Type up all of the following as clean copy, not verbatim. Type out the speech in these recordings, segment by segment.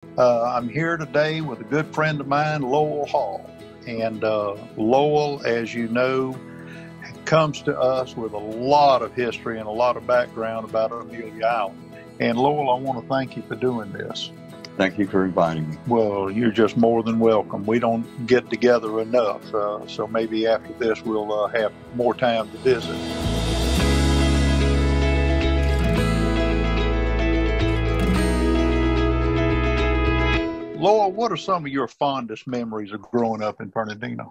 I'm here today with a good friend of mine, Lowell Hall. And Lowell, as you know, comes to us with a lot of history and a lot of background about Amelia Island. And Lowell, I want to thank you for doing this. Thank you for inviting me. Well, you're just more than welcome. We don't get together enough, so maybe after this we'll have more time to visit. Lowell, what are some of your fondest memories of growing up in Fernandina?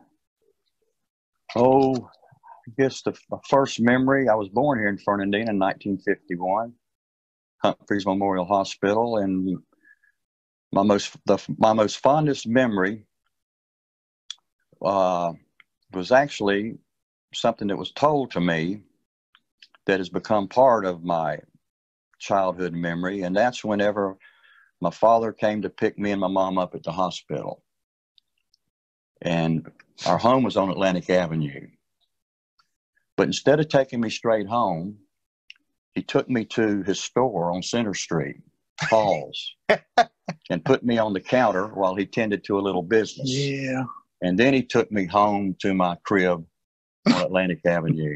Oh, I guess the first memory, I was born here in Fernandina in 1951, Humphreys Memorial Hospital, and my most fondest memory was actually something that was told to me that has become part of my childhood memory, and that's whenever my father came to pick me and my mom up at the hospital. And our home was on Atlantic Avenue. But instead of taking me straight home, he took me to his store on Center Street, Hall's, and put me on the counter while he tended to a little business. Yeah. And then he took me home to my crib on Atlantic Avenue.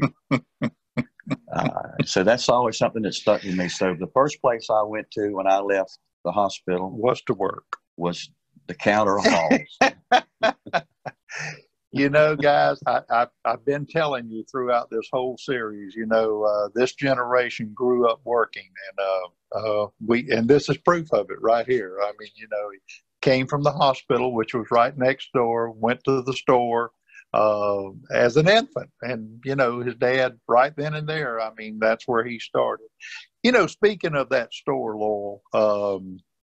So that's always something that stuck with me. So the first place I went to when I left the hospital was to work. Was the counter of Hall's. You know, guys, I've been telling you throughout this whole series, you know, this generation grew up working, and this is proof of it right here. I mean, you know, he came from the hospital, which was right next door, went to the store as an infant, and, you know, his dad right then and there, I mean, that's where he started. You know, speaking of that store, Lowell,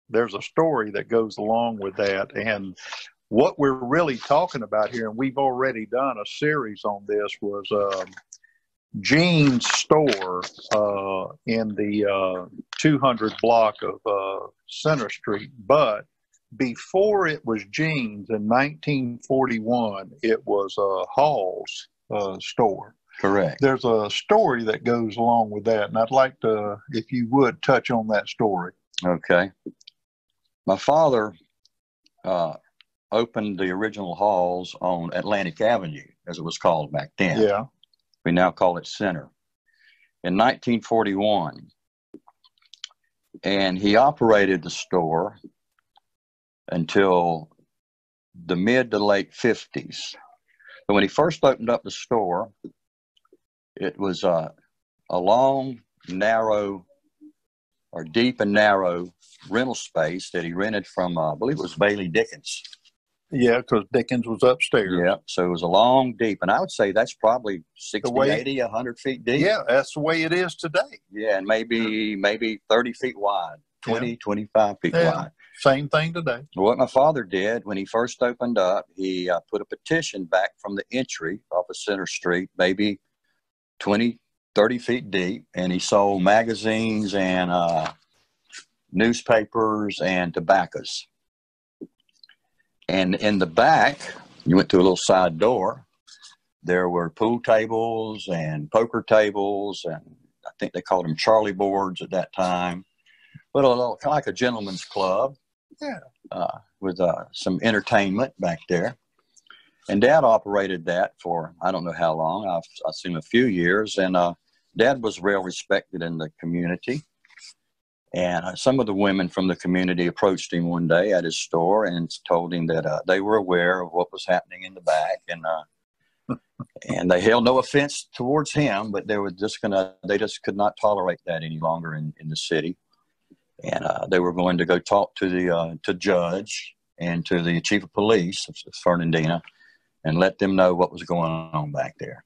there's a story that goes along with that, and what we're really talking about here, and we've already done a series on this, was Gene's store in the 200 block of Center Street. But before it was Gene's in 1941, it was Hall's store. Correct. There's a story that goes along with that, and I'd like to, if you would, touch on that story. Okay. My father opened the original Halls on Atlantic Avenue, as it was called back then. Yeah. We now call it Center. In 1941. And he operated the store until the mid to late 50s. But when he first opened up the store, it was a long, narrow, or deep and narrow rental space that he rented from, I believe it was Bailey Dickens. Yeah, because Dickens was upstairs. Yeah, so it was a long, deep, and I would say that's probably 60, 80, 100 feet deep. Yeah, that's the way it is today. Yeah, and maybe 30 feet wide, 20, 25 feet wide. Same thing today. What my father did when he first opened up, he put a petition back from the entry off of Center Street, maybe 20, 30 feet deep, and he sold magazines and newspapers and tobaccos. And in the back, you went to a little side door. There were pool tables and poker tables, and I think they called them Charlie boards at that time. But a little, kind of like a gentleman's club. Yeah. With some entertainment back there. And Dad operated that for, I don't know how long, I've seen a few years. And Dad was well respected in the community. And some of the women from the community approached him one day at his store and told him that they were aware of what was happening in the back, and they held no offense towards him, but they just could not tolerate that any longer in the city, and they were going to go talk to the judge and to the chief of police of Fernandina and let them know what was going on back there.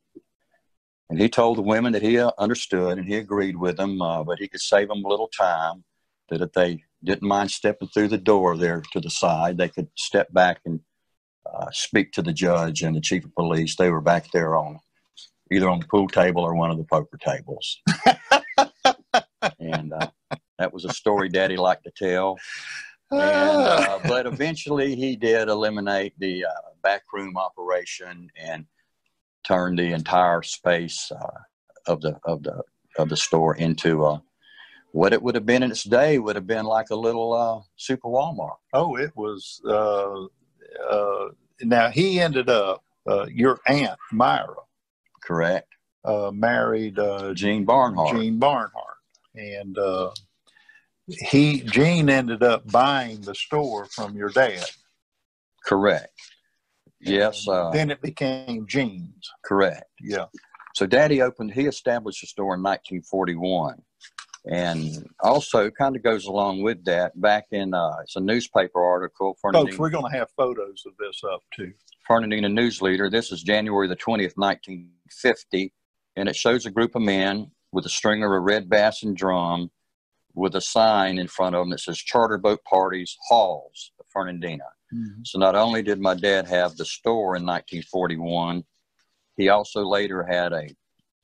And he told the women that he understood and he agreed with them, but he could save them a little time, that if they didn't mind stepping through the door there to the side, they could step back and speak to the judge and the chief of police. They were back there either on the pool table or one of the poker tables. And that was a story Daddy liked to tell. And, but eventually he did eliminate the backroom operation and turned the entire space of the store into what it would have been in its day would have been like a little super Walmart. Oh, it was. Now he ended up. Your aunt Myra, Correct. Married Gene Barnhart. Gene Barnhart, and Gene ended up buying the store from your dad. Correct. Yes. Then it became Gene's. Correct. Yeah. So he established the store in 1941. And also kind of goes along with that, back in, it's a newspaper article. Folks, we're going to have photos of this up too. Fernandina News Leader. This is January the 20th, 1950. And it shows a group of men with a stringer of red bass and drum with a sign in front of them that says Charter Boat Parties, Halls of Fernandina. Mm-hmm. So not only did my dad have the store in 1941, he also later had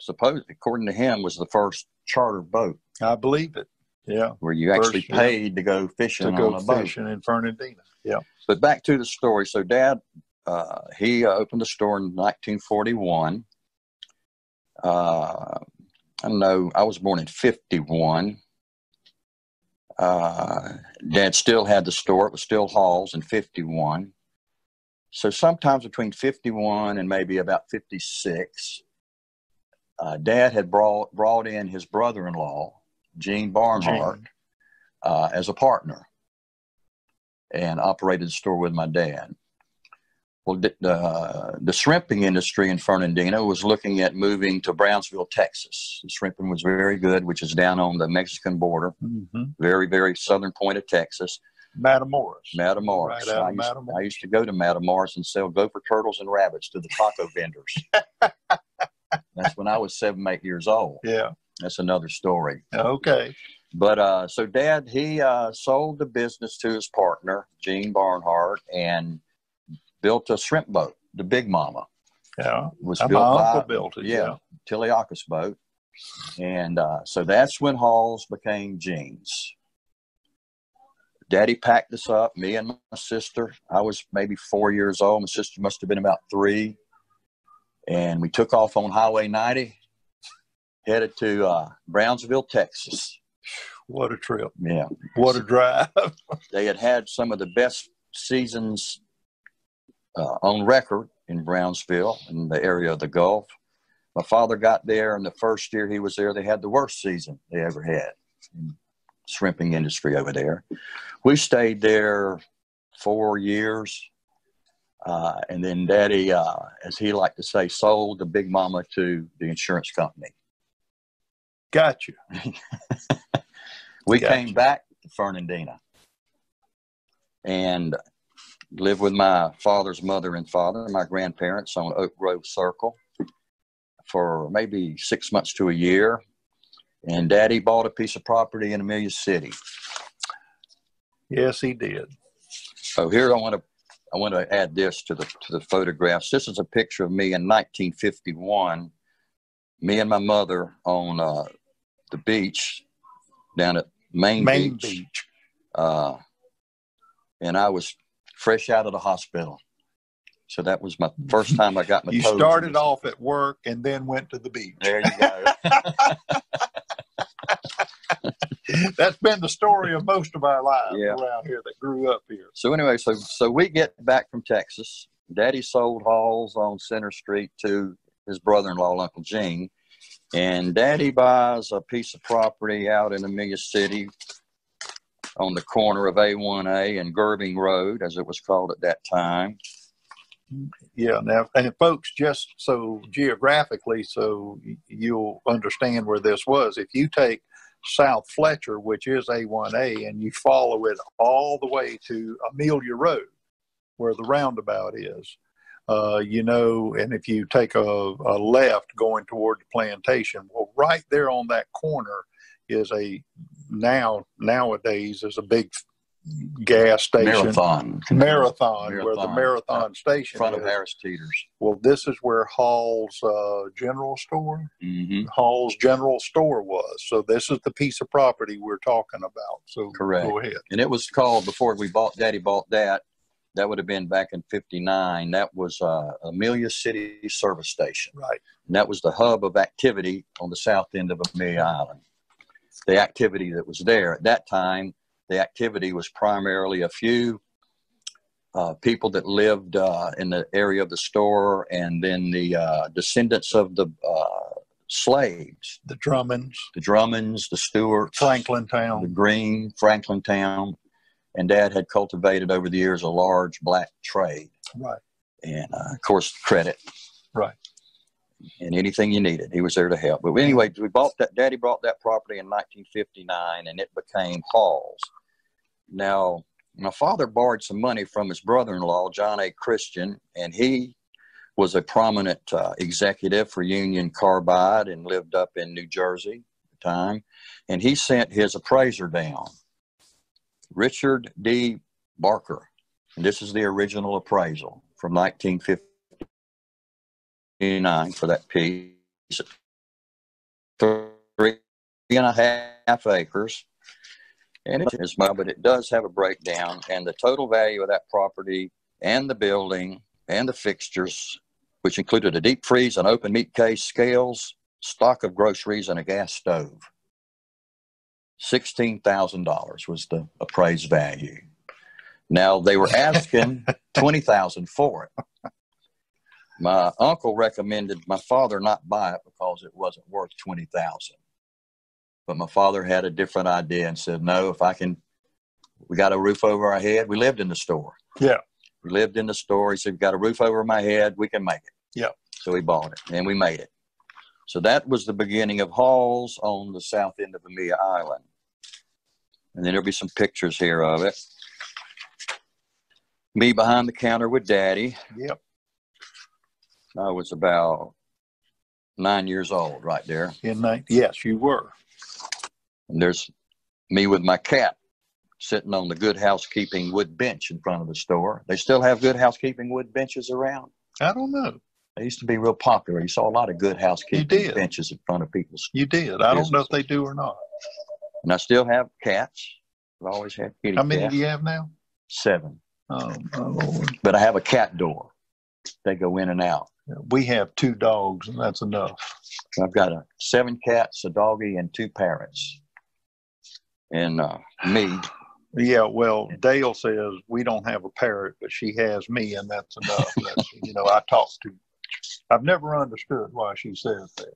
according to him, was the first charter boat. I believe it. Yeah. Where you actually paid to go fishing on a boat. Fishing in Fernandina. Yeah. But back to the story. So Dad, he opened the store in 1941. I don't know. I was born in 51. Dad still had the store. It was still Halls in 51. So sometimes between 51 and maybe about 56, Dad had brought in his brother-in-law, Gene Barnhart, as a partner and operated the store with my dad. Well, the shrimping industry in Fernandina was looking at moving to Brownsville, Texas. The shrimping was very good, which is down on the Mexican border, very, very southern point of Texas. Matamoros. Matamoros. Right I used to go to Matamoros and sell gopher turtles and rabbits to the taco vendors. That's when I was 7, 8 years old. Yeah. That's another story. Okay. But so Dad, he sold the business to his partner, Gene Barnhart, and built a shrimp boat, the Big Mama. Yeah. Was my built uncle built it. Yeah. Tiliacus boat. And so that's when Halls became Gene's. Daddy packed us up, me and my sister. I was maybe 4 years old. My sister must have been about 3. And we took off on Highway 90, headed to Brownsville, Texas. What a trip. Yeah. What a drive. They had some of the best seasons on record in Brownsville, in the area of the Gulf. My father got there, and the first year he was there, they had the worst season they ever had in shrimping industry over there. We stayed there 4 years. And then Daddy, as he liked to say, sold the Big Mama to the insurance company. Gotcha. We came back to Fernandina and lived with my father's mother and father, my grandparents, on Oak Grove Circle for maybe 6 months to a year. And Daddy bought a piece of property in Amelia City. Yes, he did. So here I want to add this to the photographs. This is a picture of me in 1951. Me and my mother on the beach down at Main Beach. And I was fresh out of the hospital. So that was my first time I got my toes. You started off at work and then went to the beach. There you go. That's been the story of most of our lives around here that grew up here. So anyway, so we get back from Texas. Daddy sold Halls on Center Street to his brother-in-law, Uncle Gene. And Daddy buys a piece of property out in Amelia City on the corner of A1A and Gerbing Road, as it was called at that time. Yeah, now, and folks, just so geographically, so you'll understand where this was, if you take South Fletcher, which is A1A, and you follow it all the way to Amelia Road, where the roundabout is, and if you take a left going toward the plantation, well, right there on that corner is nowadays is a big gas station. Marathon, where the Marathon station in front is. Of Harris Teeter's. Well, this is where Hall's General Store, Hall's General Store was. So this is the piece of property we're talking about. So correct. Go ahead. And it was called, before Daddy bought that would have been back in 59. That was Amelia City Service Station. Right. And that was the hub of activity on the south end of Amelia Island. the activity that was there. At that time, the activity was primarily a few people that lived in the area of the store, and then the descendants of the slaves. The Drummonds. The Stewarts. Franklintown. The Green, Franklintown. And Dad had cultivated over the years a large black trade. Right. And, of course, credit. Right. And anything you needed, he was there to help. But anyway, Daddy bought that property in 1959, and it became Hall's. Now, my father borrowed some money from his brother-in-law, John A. Christian, and he was a prominent executive for Union Carbide and lived up in New Jersey at the time. And he sent his appraiser down, Richard D. Barker. And this is the original appraisal from 1959 for that piece. 3.5 acres. And it is small, but it does have a breakdown. And the total value of that property and the building and the fixtures, which included a deep freeze, an open meat case, scales, stock of groceries, and a gas stove. $16,000 was the appraised value. Now, they were asking $20,000 for it. My uncle recommended my father not buy it because it wasn't worth $20,000. But my father had a different idea and said, no, we got a roof over our head. We lived in the store. Yeah. We lived in the store. He said, we got a roof over my head. We can make it. Yeah. So we bought it and we made it. So that was the beginning of Hall's on the south end of Amelia Island. And then there'll be some pictures here of it. Me behind the counter with Daddy. Yep. I was about 9 years old right there. Yes, you were. And there's me with my cat sitting on the Good Housekeeping wood bench in front of the store. They still have Good Housekeeping wood benches around? I don't know. They used to be real popular. You saw a lot of Good Housekeeping benches in front of people's You did. I don't know if they do or not. And I still have cats. I've always had kitty cats. How many do you have now? 7. Oh, my Lord. But I have a cat door. They go in and out. We have 2 dogs, and that's enough. I've got 7 cats, a doggy, and 2 parrots. And me. Yeah, well, Dale says we don't have a parrot, but she has me, and that's enough. I've never understood why she says that.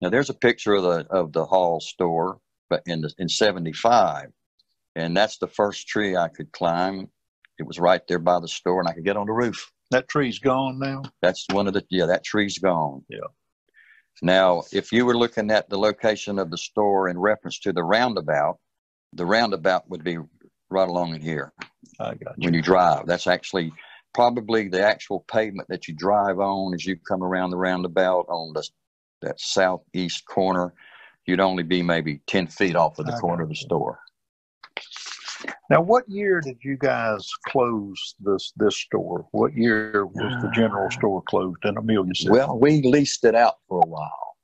Now, there's a picture of the Hall store, but in 75, and that's the first tree I could climb. It was right there by the store, and I could get on the roof. That tree's gone now? That's that tree's gone. Yeah. Now, if you were looking at the location of the store in reference to the roundabout would be right along in here. I got you. When you drive, that's actually probably the actual pavement that you drive on as you come around the roundabout on that southeast corner. You'd only be maybe 10 feet off of the corner of the store. Now, what year did you guys close this store? What year was the general store closed in Amelia City? Well, we leased it out for a while.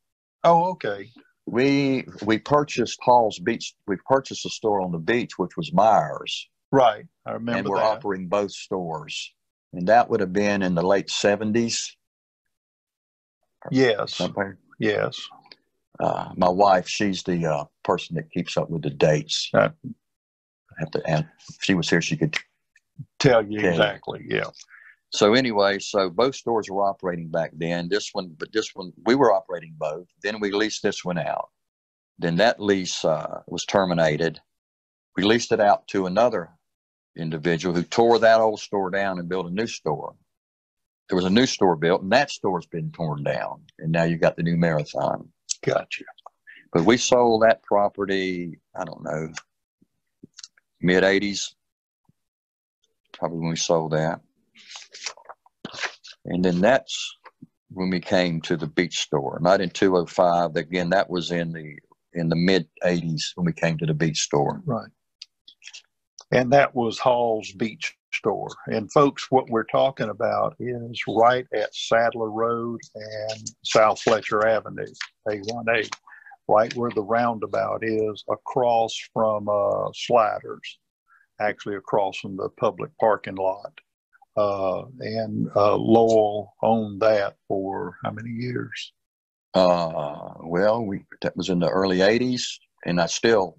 Oh, okay. We purchased Hall's Beach. We purchased a store on the beach, which was Myers. Right, I remember and we're that. operating both stores. And that would have been in the late 70s. Yes. Somewhere. Yes. My wife, she's the person that keeps up with the dates. I have to add, if she was here, she could tell you exactly. Yeah. So anyway, both stores were operating back then. This one, we were operating both. Then we leased this one out. Then that lease was terminated. We leased it out to another individual who tore that old store down and built a new store. There was a new store built, and that store's been torn down. And now you got the new Marathon. Gotcha. But we sold that property, I don't know, mid-'80s, probably when we sold that. And then that's when we came to the beach store, not in 205. Again, that was in the mid-'80s when we came to the beach store. Right. And that was Hall's Beach Store. And folks, what we're talking about is right at Sadler Road and South Fletcher Avenue, A1A, right where the roundabout is, across from Sliders, actually across from the public parking lot. And Lowell owned that for how many years? Well, that was in the early 80s. and I still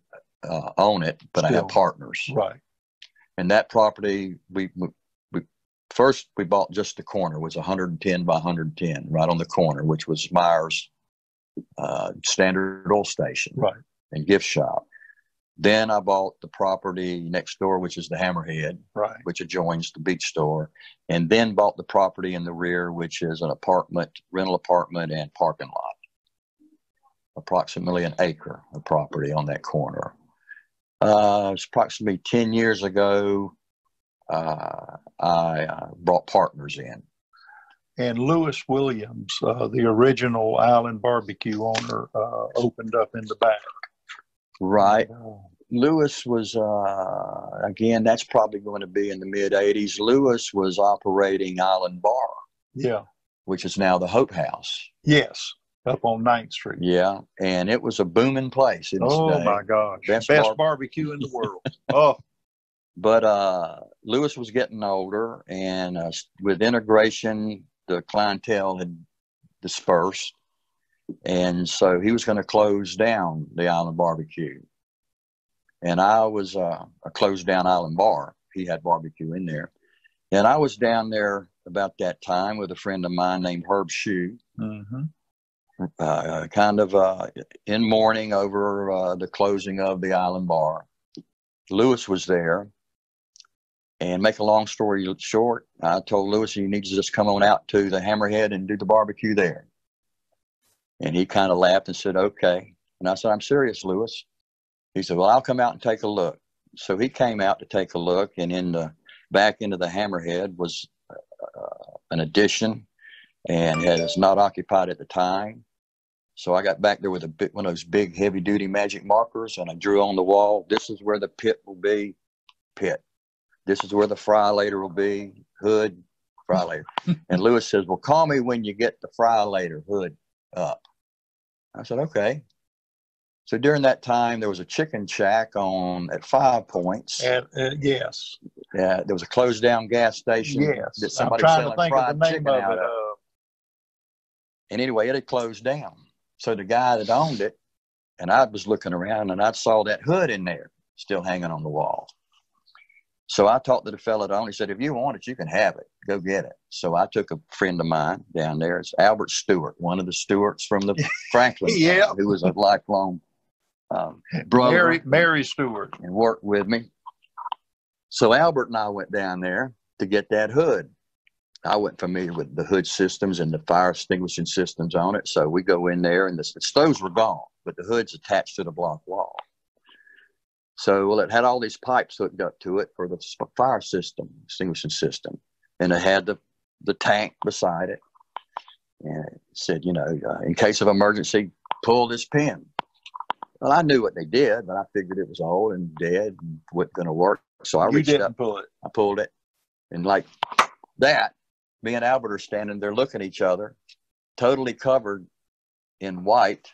own it, but I have partners. Right. And that property, we first we bought just the corner. It was 110 by 110, right on the corner, which was Myers Standard Oil Station, right, and gift shop. Then I bought the property next door, which is the Hammerhead, right, which adjoins the beach store, and then bought the property in the rear, which is an apartment, rental apartment, and parking lot. Approximately an acre of property on that corner. It's approximately 10 years ago. I brought partners in. And Lewis Williams, the original Island Barbecue owner, opened up in the back. Right. Lewis was, again, that's probably going to be in the mid-'80s. Lewis was operating Island Bar. Yeah. Which is now the Hope House. Yes, up on 9th Street. Yeah, and it was a booming place in its day. Oh, my gosh. Best barbecue in the world. Oh. But Lewis was getting older, and with integration, the clientele had dispersed. And so he was going to close down the Island Barbecue. And I was a closed down Island Bar. He had barbecue in there. And I was down there about that time with a friend of mine named Herb Shue. Mm-hmm. In mourning over the closing of the Island Bar. Lewis was there. And make a long story short, I told Lewis, you need to just come on out to the Hammerhead and do the barbecue there. And he kind of laughed and said, okay. And I said, I'm serious, Lewis. He said, well, I'll come out and take a look. So he came out to take a look, and in the back end of the Hammerhead was an addition, and it was not occupied at the time. So I got back there with one of those big heavy-duty magic markers, and I drew on the wall, this is where the pit will be, pit. This is where the fry later will be, hood, fry later. And Lewis says, well, call me when you get the fry later hood up. I said, okay. So during that time, there was a chicken shack at 5 Points. Yes. Yeah, there was a closed down gas station. Yes. That somebody I'm was trying to think of the name of it. And anyway, it had closed down. So the guy that owned it, and I was looking around, and I saw that hood in there still hanging on the wall. So I talked to the fellow that owned it. He said, if you want it, you can have it. Go get it. So I took a friend of mine down there. It's Albert Stewart, one of the Stewarts from the Franklin, yeah, who was a lifelong brother. Mary Stewart. And worked with me. So Albert and I went down there to get that hood. I wasn't familiar with the hood systems and the fire extinguishing systems on it. So we go in there, and the stoves were gone, but the hood's attached to the block wall. So it had all these pipes hooked up to it for the fire system, extinguishing system. And it had the tank beside it. And it said, in case of emergency, pull this pin. Well, I knew what they did, but I figured it was old and dead and wasn't going to work. So I reached up. Pull it. I pulled it. And like that, me and Albert are standing there looking at each other, totally covered in white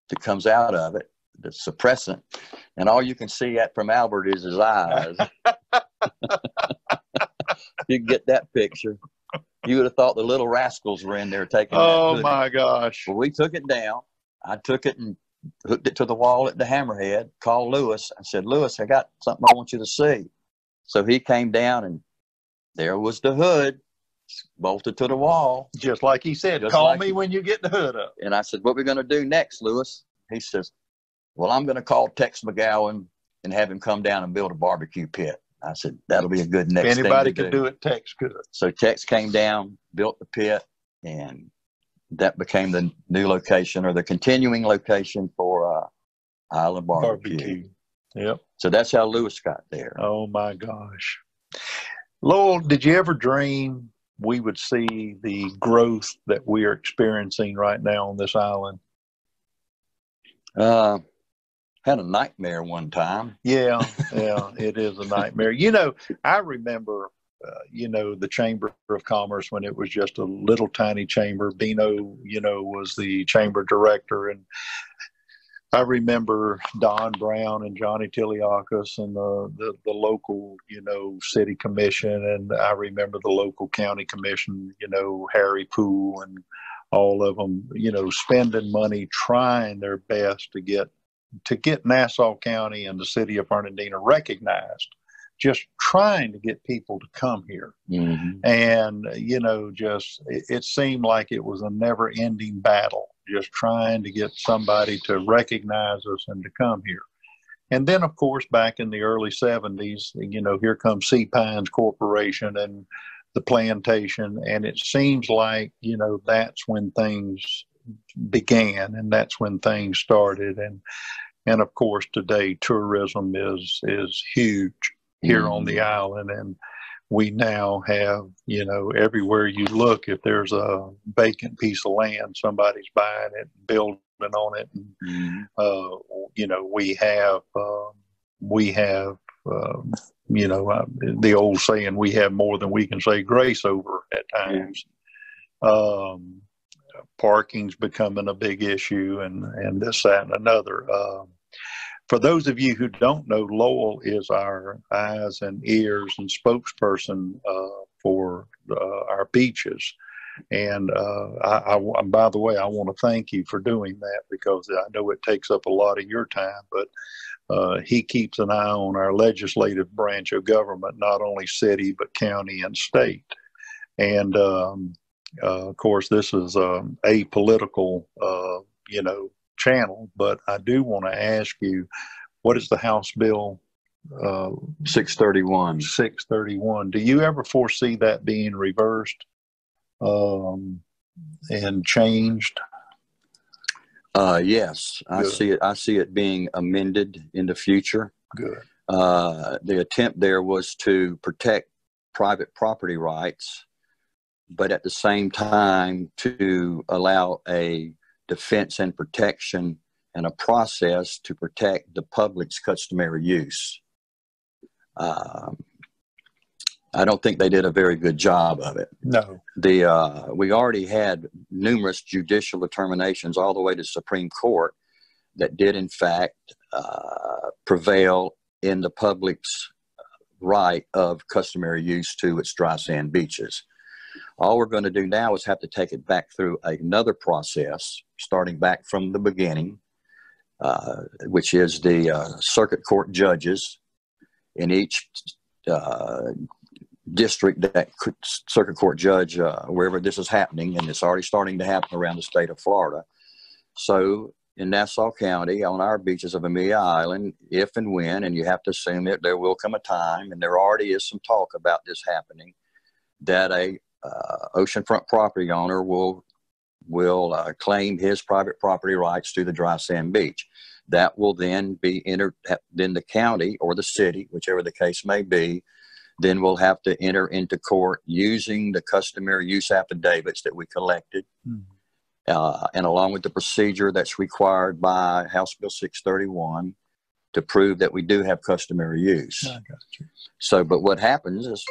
that comes out of it, the suppressant. And all you can see from Albert is his eyes. You can get that picture. You would have thought the little rascals were in there taking that Oh, hoodie. my gosh. Well, we took it down. I took it and hooked it to the wall at the Hammerhead, called Lewis. I said, Lewis, I got something I want you to see. So he came down, and there was the hood bolted to the wall. Just like he said, call me when you get the hood up. And I said, what are we going to do next, Lewis? He says, well, I'm going to call Tex McGowan and have him come down and build a barbecue pit. I said, that'll be a good next thing to do. If anybody could do it, Tex could. So Tex came down, built the pit, and that became the new location, or the continuing location for Island Barbecue. Yep. So that's how Lewis got there. Oh, my gosh. Lowell, did you ever dream we would see the growth that we are experiencing right now on this island? Had a nightmare one time. Yeah, it is a nightmare. I remember, the Chamber of Commerce when it was just a little tiny chamber. Bino, was the chamber director. And I remember Don Brown and Johnny Tiliakis and the local, city commission. And I remember the local county commission, Harry Poole and all of them, spending money, trying their best to get to get Nassau County and the city of Fernandina recognized, just trying to get people to come here. And, you know, just it seemed like it was a never ending battle, just trying to get somebody to recognize us and to come here. And then, of course, back in the early 70s, you know, here comes Sea Pines Corporation and the plantation. And it seems like, you know, that's when things began and that's when things started. And of course, today, tourism is huge here on the island. And we now have, you know, everywhere you look, if there's a vacant piece of land, somebody's buying it, building on it. And, you know, we have, you know, the old saying, we have more than we can say grace over at times. Parking's becoming a big issue, and this, that, and another. For those of you who don't know, Lowell is our eyes and ears and spokesperson for our beaches. And by the way, I want to thank you for doing that, because I know it takes up a lot of your time, but he keeps an eye on our legislative branch of government, not only city, but county and state. And of course, this is a political, you know, channel, but I do want to ask you, what is the House Bill 631? 631. Do you ever foresee that being reversed and changed? Yes, I see it. I see it being amended in the future. Good. The attempt there was to protect private property rights, but at the same time to allow a defense and protection and a process to protect the public's customary use. I don't think they did a very good job of it. No. We already had numerous judicial determinations all the way to Supreme Court that did in fact prevail in the public's right of customary use to its dry sand beaches. All we're going to do now is have to take it back through another process, starting back from the beginning, which is the circuit court judges in each district, that circuit court judge, wherever this is happening, and it's already starting to happen around the state of Florida. So in Nassau County, on our beaches of Amelia Island, if and when, and you have to assume that there will come a time, and there already is some talk about this happening, that a oceanfront property owner will claim his private property rights to the dry sand beach. That will then be then the county or the city, whichever the case may be, then we'll have to enter into court using the customary use affidavits that we collected, and along with the procedure that's required by House Bill 631 to prove that we do have customary use. I got you. So, but what happens is,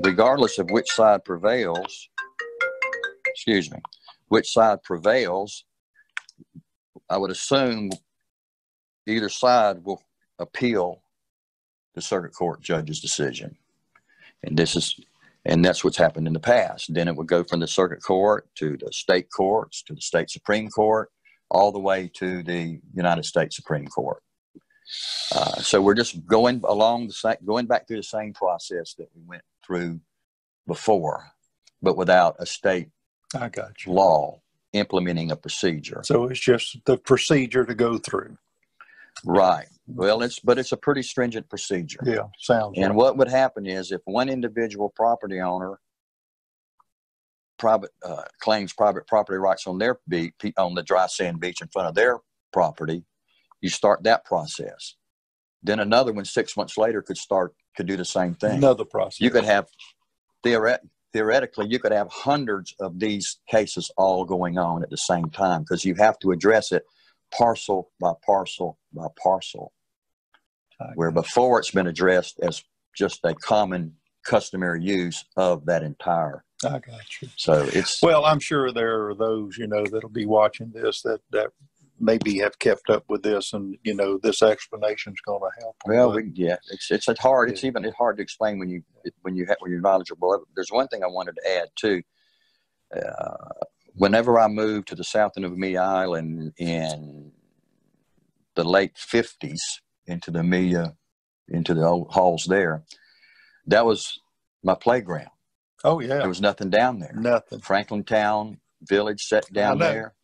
regardless of which side prevails, I would assume either side will appeal the circuit court judge's decision. And that's what's happened in the past. Then it would go from the circuit court to the state courts, to the state Supreme Court, all the way to the United States Supreme Court. So we're just going back through the same process that we went through before, but without a state law implementing a procedure. So it's just the procedure to go through. Right. Well, it's a pretty stringent procedure. Yeah, sounds. And right. what would happen is, if one individual property owner claims private property rights on their beach, on the dry sand beach in front of their property, you start that process. Then another one 6 months later could do the same thing. Another process. You could have theoretically, you could have hundreds of these cases all going on at the same time, because you have to address it parcel by parcel by parcel, where before it's been addressed as just a common customary use of that entire. I got you. So well, I'm sure there are those, that'll be watching this that maybe have kept up with this, and this explanation is going to help. Well, it's hard. It's hard to explain when you're knowledgeable. There's one thing I wanted to add too. Whenever I moved to the south end of Amelia Island in the late 50s into the Amelia, into the old halls there, that was my playground. Oh, yeah. There was nothing down there. Nothing. Franklin Town Village set down there.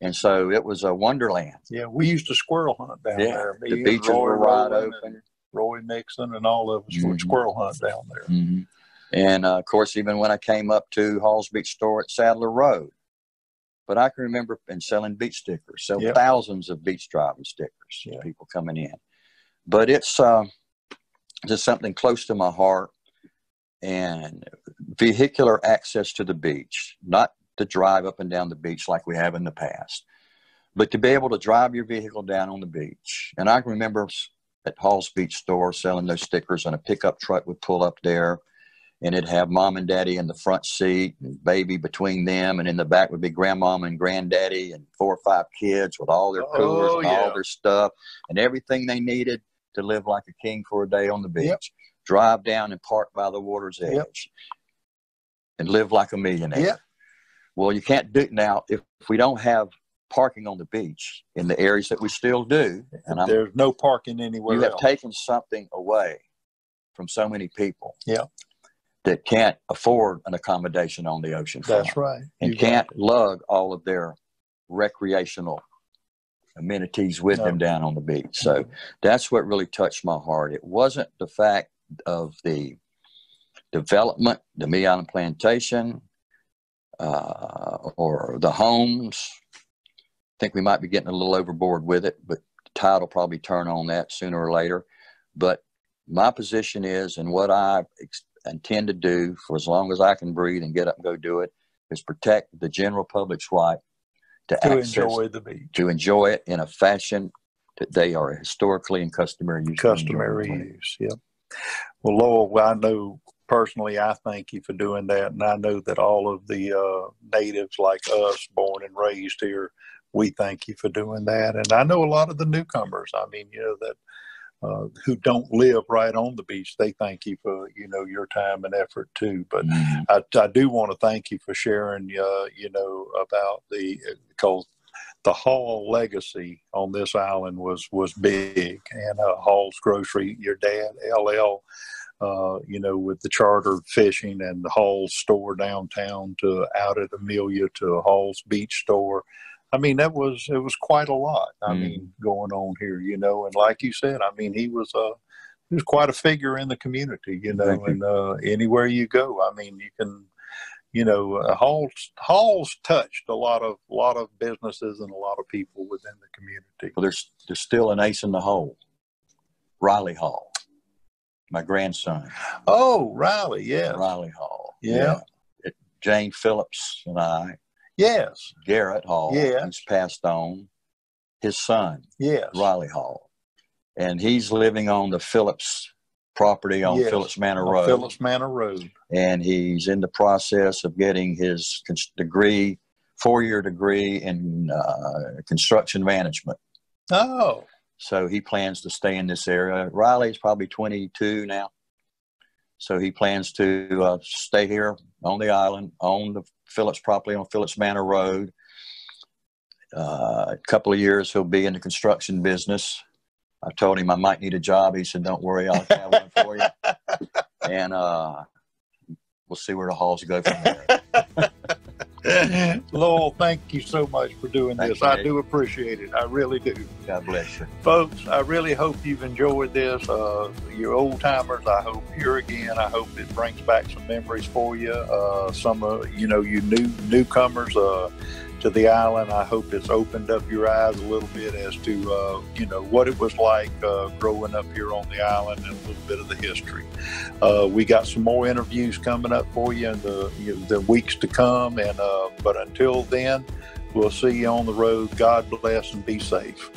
And so it was a wonderland. Yeah, we used to squirrel hunt down there. The beaches were wide open. Roy Nixon and all of us would squirrel hunt down there. And, of course, even when I came up to Hall's Beach store at Sadler Road, but I can remember selling beach stickers, thousands of beach driving stickers, people coming in. But it's just something close to my heart, and vehicular access to the beach, not to drive up and down the beach like we have in the past, but to be able to drive your vehicle down on the beach. And I can remember at Hall's Beach store selling those stickers, and a pickup truck would pull up there, and it'd have mom and daddy in the front seat and baby between them, and in the back would be grandmama and granddaddy and 4 or 5 kids with all their coolers and all their stuff and everything they needed to live like a king for a day on the beach. Drive down and park by the water's edge and live like a millionaire. Well, you can't do it now if we don't have parking on the beach in the areas that we still do. And there's no parking anywhere else. You have taken something away from so many people that can't afford an accommodation on the ocean front. That's right. And can't lug all of their recreational amenities with them down on the beach. So that's what really touched my heart. It wasn't the fact of the development, the Amelia Island Plantation, or the homes. I think we might be getting a little overboard with it, but the tide will probably turn on that sooner or later. But my position is, and what I intend to do for as long as I can breathe and get up and go do it, is protect the general public's right to enjoy the beach, to enjoy it in a fashion that they are historically and customary use. Well, Lowell, I know personally, I thank you for doing that, and I know that all of the natives like us, born and raised here, we thank you for doing that. And I know a lot of the newcomers, I mean, that who don't live right on the beach, they thank you for, your time and effort too. But I do want to thank you for sharing, about because the Hall legacy on this island was big. And Hall's Grocery, your dad, LL, with the charter fishing and the Hall's store downtown to out at Amelia to Hall's Beach store. I mean, it was quite a lot. I mean, going on here, and like you said, I mean, he was quite a figure in the community, and anywhere you go, I mean, you can, Hall's touched a lot of businesses and a lot of people within the community. Well, there's still an ace in the hole, Riley Hall, my grandson. Oh, Riley, yes. Riley Hall. Yeah. Jane Phillips and I. Yes. Garrett Hall. Yeah. He's passed on. His son. Yes. Riley Hall. And he's living on the Phillips property on Phillips Manor Road. Phillips Manor Road. And he's in the process of getting his degree, 4-year degree in construction management. Oh. So he plans to stay in this area. Riley's probably 22 now. So he plans to stay here on the island, on the Phillips property on Phillips Manor Road. A couple of years he'll be in the construction business. I told him I might need a job. He said, "Don't worry, I'll have one for you." And we'll see where the Halls go from there. Lowell, thank you so much for doing this. I do appreciate it. I really do. God bless you. Folks, I really hope you've enjoyed this. Your old timers, I hope here again. I hope it brings back some memories for you. Some of you newcomers to the island. I hope it's opened up your eyes a little bit as to what it was like growing up here on the island and a little bit of the history. We got some more interviews coming up for you in the weeks to come, and but until then, we'll see you on the road. God bless and be safe.